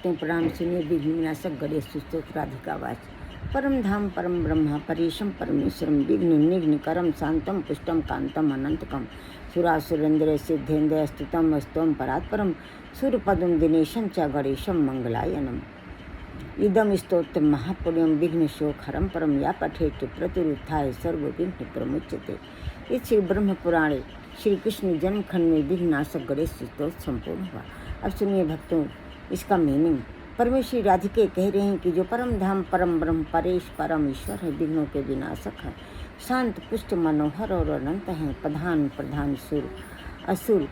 भक्तों प्रणाम। सुनिए विघ्न विनाशक गणेश स्तोत्र राधिकावाच। परम धाम परम ब्रह्म परेशम परमेश्वरम विघ्न निघ्न करम शांतम पुष्टम कांतम अनंतकम सुरासुरेंद्र सिद्धेन्द्र स्तुतम स्तोम परात्परम सूर्यपदम दिनेशम च गणेशम मंगलायनम। इदम स्तोत्र महापुण्यम विघ्न शोकहरम परम या पठेत प्रतिरुत्थाय सर्व विघ्न प्रमुच्यते। इस श्री ब्रह्म पुराणे श्री कृष्ण जन्मखंड में विघ्नाशक गणेश स्तोत्र संपूर्ण हुआ। अब सुनिए भक्तों इसका मीनिंग। परमेश्वरी राधिके कह रहे हैं कि जो परम धाम परम ब्रह्म परेश परम ईश्वर है, विघ्नों के विनाशक है, शांत पुष्ट मनोहर और अनंत हैं, प्रधान प्रधान सुर असुर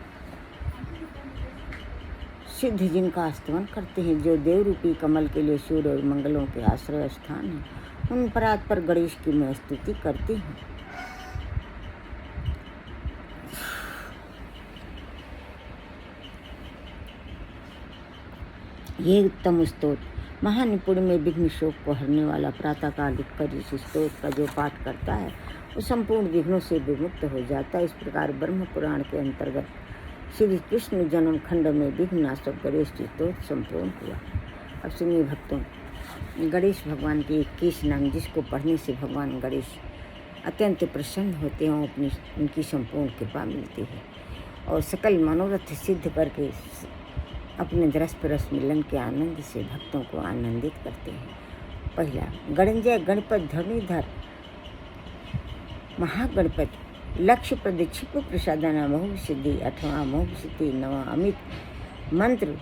सिद्ध जिनका स्तवन करते हैं, जो देव रूपी कमल के लिए सूर्य और मंगलों के आश्रय स्थान है, उन परात्पर गणेश की मैं स्तुति करती हूँ। ये उत्तम स्तोत्र महानिपुण में विघ्न शोक को हरने वाला प्रातःकाल उठकर इस स्तोत्र का जो पाठ करता है वो संपूर्ण विघ्नों से विमुक्त हो जाता है। इस प्रकार ब्रह्म पुराण के अंतर्गत श्री कृष्ण जन्म खंड में विघ्नाशक गणेश स्तोत्र संपूर्ण हुआ। अब सुनिए भक्तों, गणेश भगवान के 21 नाम जिसको पढ़ने से भगवान गणेश अत्यंत प्रसन्न होते हैं, अपनी उनकी संपूर्ण कृपा मिलती है और सकल मनोरथ सिद्ध करके अपने रस परस मिलन के आनंद से भक्तों को आनंदित करते हैं। पहला गणंजय गणपत धनुधर महागणपति लक्ष्य प्रदीक्षिप प्रसादन अमोघ सिद्धि अठवा अमोघ सिद्धि नवा अमित मंत्र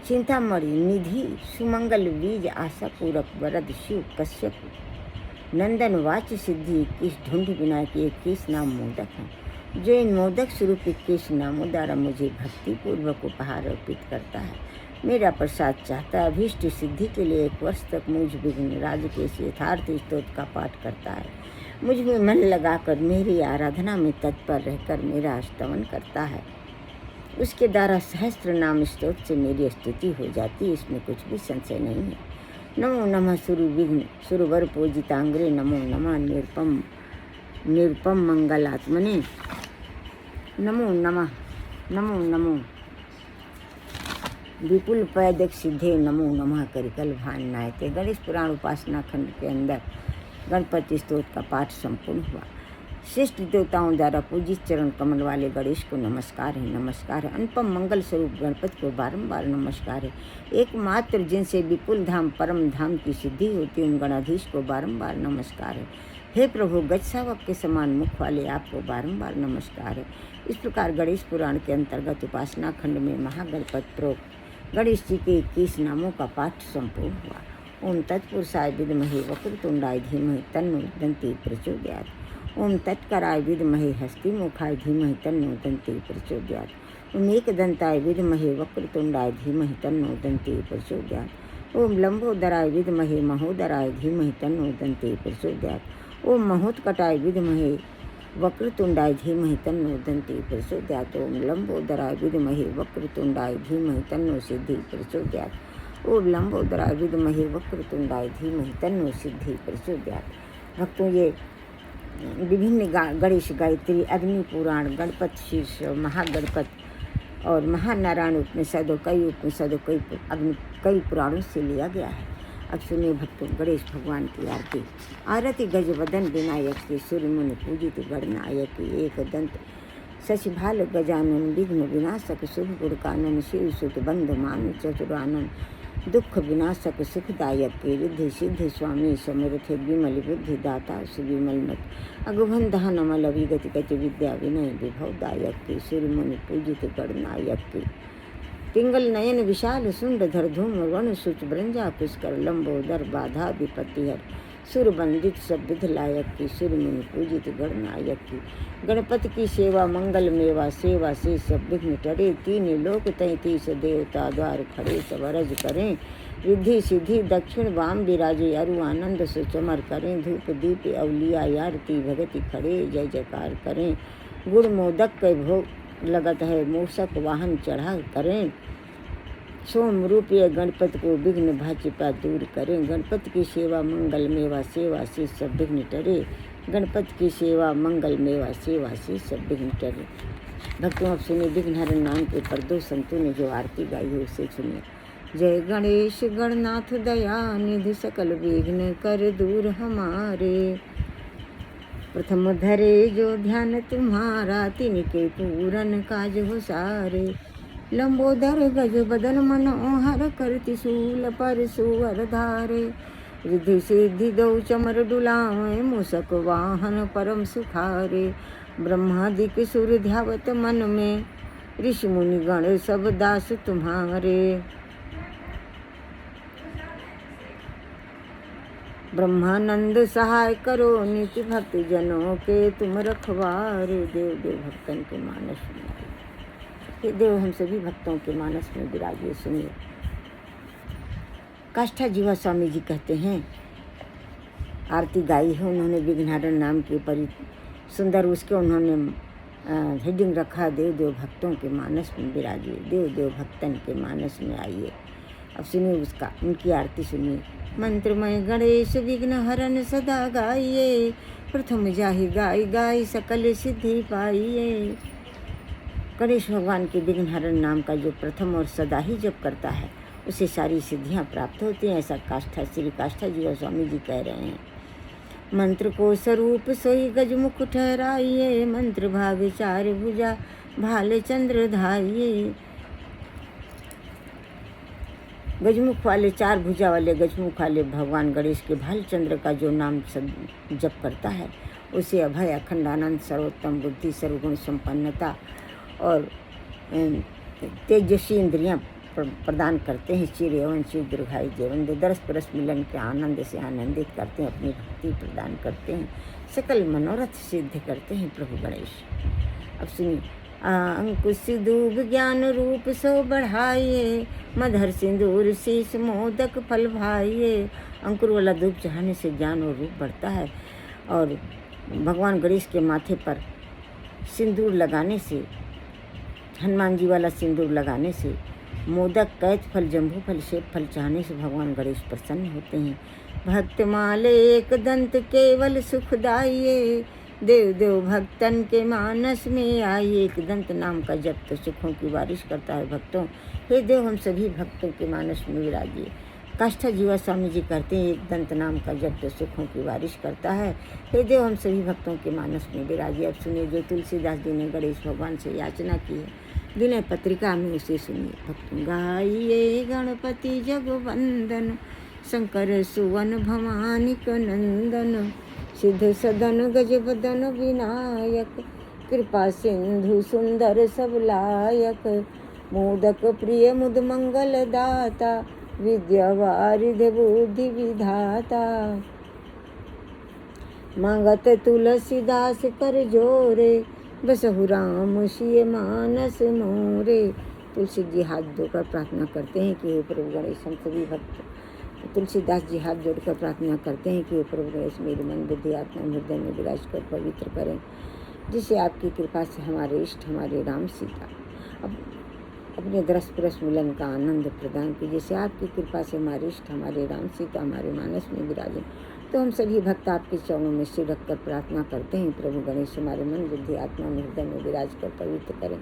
चिंतामणि निधि सुमंगल बीज आशा पूरक वरद शिव कश्यप नंदन वाच सिद्धि 21 ढूंढ विनायक 21 नाम मोदक हैं। जो इन मोदक स्वरूप 21 नामों द्वारा मुझे भक्ति पूर्वक उपहार अर्पित करता है, मेरा प्रसाद चाहता है, अभीष्ट सिद्धि के लिए 1 वर्ष तक मुझ विघ्न राज के यथार्थ स्तोत्र का पाठ करता है, मुझ में मन लगाकर मेरी आराधना में तत्पर रहकर मेरा स्तवन करता है, उसके द्वारा सहस्त्र नाम स्तोत्र से मेरी स्तुति हो जाती है, इसमें कुछ भी संशय नहीं है। नमो नमः सुरु विघ्न सुरवर पूजितांग्रे नमो नमः निरुपम मंगलात्मने नमो नमः नमो नमो विपुल पैदक सिद्धे नमो नमः करिकल भान नायते। गणेश पुराण उपासना खंड के अंदर गणपति स्तोत्र का पाठ संपूर्ण हुआ। श्रेष्ठ देवताओं द्वारा पूजित चरण कमल वाले गणेश को नमस्कार है, नमस्कार है। अनुपम मंगल स्वरूप गणपति को बारंबार नमस्कार है। एकमात्र जिनसे विपुल धाम परम धाम की सिद्धि होती है उन गणाधीश को बारंबार नमस्कार है। हे प्रभु गजसावक के समान मुख वाले आपको बारंबार नमस्कार है। इस प्रकार गणेश पुराण के अंतर्गत उपासना खंड में महागणपति प्रोक्त गणेश जी के 21 नामों का पाठ संपूर्ण हुआ। ओम तत्पुरुषाय विद्महे वक्रतुंडाय धीमहि तन्नो दन्ति प्रचोदयात्। ओम तत्कराय विद्महे हस्तिमुखाय धीमहि तन्नो दन्ति प्रचोदयात्। ओम एकदन्ताय विद्महे वक्रतुंडाय धीमहि तन्नो दन्ति प्रचोदयात्। ओम लंबोदराय विद्महे महोदराय धीमहि तन्नो दन्ति प्रचोदयात्। ओम महोत्कटाय विद्महे वक्रतुंडाय धीमहि तन्नो दन्ति प्रचोदयात्। ओम लंबोदराय विद्महे वक्रतुंडाय धीमहि तन्नो सिद्धि प्रचोदयात्। ओम लंबोदराय विद्महे वक्रतुंडाय धीमहि तन्नो सिद्धि प्रचोदयात्। भक्तों ये विभिन्न गणेश गायत्री अग्नि पुराण गणपति शीर्ष महागणपति और महानारायण उपनिषद कई पुराणों से लिया गया है। अब सुनिए भक्तों गणेश भगवान की आरती। आरती गज वदन विनायक के सूर्यमुनि पूजित गणनायक एक दंत शशिभाल गजानन विघ्न विनाशक शुभ गुणकानन शिव सुत बंध मान चतुरानन दुख विनाशक सुखदायक के रिद्धि सिद्धि स्वामी समर्थ विमल बुद्धि दाता सुविमल मत अगुभन दहन अमल अविगति गति विद्या विनय विभवदायक के सूर्यमुनि पूजित गणनायक के पिंगल नयन विशाल सुंडधर धूम वर्ण सुच ब्रंजा पुष्कर लंबोदर बाधा विपत्तिहर सुर बंदित सब विध लायक की सूर्यमुनि पूजित गणनायक की गणपति की सेवा मंगल मेवा सेवा से सब विघ्न टरे। 3 लोक 33 देवता द्वार खड़े सब अरज करें रिद्धि सिद्धि दक्षिण वाम विराजे अरु आनंद से चमर करें धूप दीप अवलिया आरती भगति खड़े जय जयकार करें। गुड़ मोदक के भोग लगत है मूषक वाहन चढ़ा करें। सोम रूपीय गणपति को विघ्न भाजपा दूर करें। गणपति की सेवा मंगल मेवा सेवा से सब विघ्न टरे। गणपति की सेवा मंगल मेवा सेवा से सब विघ्न टले। भक्तों अब सुनिए विघ्नहरण नाम के पर दो संतों ने जो आरती गाई है उसे सुनिए। जय गणेश गणनाथ दया निधि सकल विघ्न कर दूर हमारे। प्रथम धरे जो ध्यान तुम्हारा तिनके पूरन काज हो सारे। लंबोदर गज बदन मनोहर कर त्रिशूल पर सुवर धारे। रिद्धि सिद्धि दो चमर डुलाए मूषक वाहन परम सुखारे। ब्रह्मादिक सुर ध्यावत मन में ऋषि मुनि गण सब दास तुम्हारे। ब्रह्मानंद सहाय करो नित्य भक्ति जनों के तुम रखवारे। देव देव भक्तन के मानस में हे देव हम सभी भक्तों के मानस में विराजिए। सुनिए काष्ठा जीवा स्वामी जी कहते हैं आरती गाई है उन्होंने विघ्नहरण नाम के परि सुंदर उसके उन्होंने हेडिंग रखा देव देव भक्तों के मानस में विराजिए। देव देव भक्तन के मानस में आइए। अब सुनिए उसका उनकी आरती सुनिए। मंत्रमय गणेश विघ्न हरण सदा गाइए। प्रथम जाहि गाय गाय सकल सिद्धि पाइए। गणेश भगवान के विघ्नहरण नाम का जो प्रथम और सदा ही जप करता है उसे सारी सिद्धियां प्राप्त होती हैं, ऐसा श्री काष्ठा जीवा स्वामी जी कह रहे हैं। मंत्र को स्वरूप सोई गजमुख ठहराइए। मंत्र भाग चार भुजा भाले चंद्र धाइए। गजमुख वाले चार भुजा वाले गजमुख वाले भगवान गणेश के भाल चंद्र का जो नाम जप करता है उसे अभय अखंडानंद सर्वोत्तम बुद्धि सर्वगुण संपन्नता और तेजस्वी इंद्रियां प्रदान करते हैं। चिर एवं चिर दीर्घायु जीवन दरस परस मिलन के आनंद से आनंदित करते हैं। अपनी भक्ति प्रदान करते हैं। सकल मनोरथ सिद्ध करते हैं प्रभु गणेश। अब सुनिए। अंकुश दूब ज्ञान रूप सो बढ़ाइए। मधर सिंदूर शीश मोदक फल भाइए। अंकुर वाला धूप चढ़ाने से ज्ञान और रूप बढ़ता है और भगवान गणेश के माथे पर सिंदूर लगाने से हनुमान जी वाला सिंदूर लगाने से मोदक कैथ फल जम्बू फल सेब फल चाहने से भगवान गणेश प्रसन्न होते हैं। भक्त माले एक दंत केवल सुखदाइए। देव देव भक्तन के मानस में आइए। एक दंत नाम का जप तो सुखों की बारिश करता है। भक्तों हे देव हम सभी भक्तों के मानस में विराजिए। काष्ठा जीवा स्वामी जी कहते हैं एक दंत नाम का जप तो सुखों की बारिश करता है। हे देव हम सभी भक्तों के मानस में विराजिए। अब सुनिए जो तुलसीदास जी ने गणेश भगवान से याचना की है विनय पत्रिका में उसे सुनिए। भक्तों गाइए गणपति जगवंदन शंकर सुवन भवानिक नंदन। सिद्ध सदन गजबदन विनायक कृपा सिंधु सुंदर सब लायक। मोदक प्रिय मुद मंगल दाता विद्या वारिध बुद्धि विधाता। मांगत तुलसीदास कर जोरे बसहु राम सिय मानस मोरे। तुलसी जी हाथ जोड़कर प्रार्थना करते हैं कि हे प्रभु गणेश हम सभी भक्त तुलसीदास जी हाथ जोड़कर प्रार्थना करते हैं कि हे प्रभु गणेश मेरे मन बुद्धि आत्मा हृदय में विराज कर पवित्र करें जिसे आपकी कृपा से हमारे इष्ट हमारे राम सीता अब अपने दरस परस मिलन का आनंद प्रदान कीजिए। जैसे आपकी कृपा से हमारे इष्ट हमारे राम सीता हमारे मानस में विराजें। तो हम सभी भक्त आपके चरणों में सिर रखकर प्रार्थना करते हैं प्रभु गणेश हमारे मन बुद्धि आत्मा में हृदय में विराज कर पवित्र करें।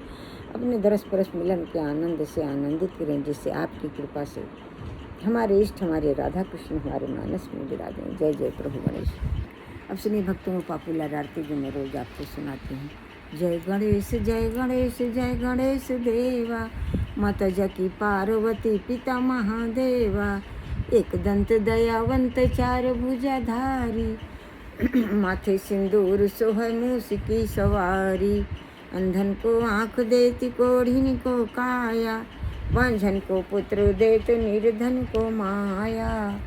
अपने दरस परस मिलन के आनंद से आनंदित करें जिससे आपकी कृपा से हमारे इष्ट हमारे राधा कृष्ण हमारे मानस में विराजें। जय जय प्रभु गणेश। अब सुनिए भक्तों पॉपुलर आरती जो मैं रोज आपको सुनाती हूँ। जय गणेश जय गणेश जय गणेश देवा। माता जकी पार्वती पिता महादेवा। एक दंत दयावंत चार भुजाधारी। माथे सिंदूर सोहै मूस की सवारी। अंधन को आँख देती कोढ़िन को काया। वांझन को पुत्र देत निर्धन को माया।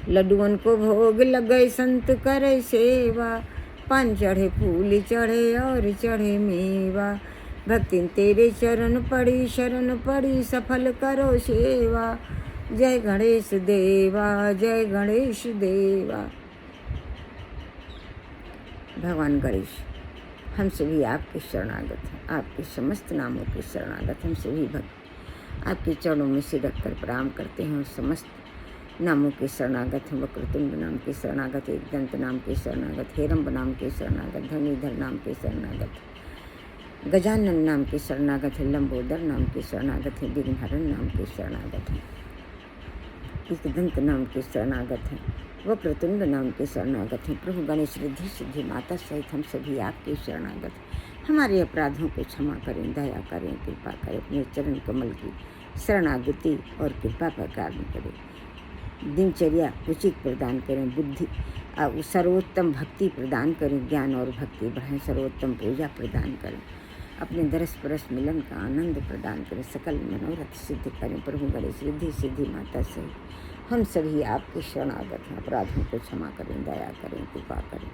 लड्डुअन को भोग लगे संत करे सेवा। पान चढ़े फूल चढ़े और चढ़े मेवा। भक्ति तेरे चरण पड़ी सफल करो सेवा। जय गणेश देवा जय गणेश देवा। भगवान गणेश हम सभी आपके शरणागत हैं। आपके समस्त नामों के शरणागत हम सभी भक्त आपके चरणों में सिर रखकर प्रणाम करते हैं और समस्त नामों के शरणागत हैं, वक्रतुंड नाम के शरणागत, एक दंत नाम के शरणागत, हेरम्ब नाम के शरणागत, धनुधर नाम के शरणागत, गजानन नाम के शरणागत है, लंबोदर नाम के शरणागत है, विघ्नहरण नाम के शरणागत हैं, एक दंत नाम के शरणागत हैं, वक्रतुंड नाम के शरणागत हैं। प्रभु गणेश रिद्धि सिद्धि माता सहित हम सभी आपके शरणागत। हमारे अपराधों को क्षमा करें, दया करें, कृपा करें, अपने चरण कमल की शरणागति और कृपा प्रदान करें, दिनचर्या उचित प्रदान करें, बुद्धि सर्वोत्तम भक्ति प्रदान करें, ज्ञान और भक्ति बढ़ाएं, सर्वोत्तम पूजा प्रदान करें, अपने दरस परस मिलन का आनंद प्रदान करें, सकल मनोरथ सिद्ध करें। प्रभु गणेश रिद्धि सिद्धि माता सहित हम सभी आपके शरणागत हैं। अपराधों को क्षमा करें, दया करें, कृपा करें।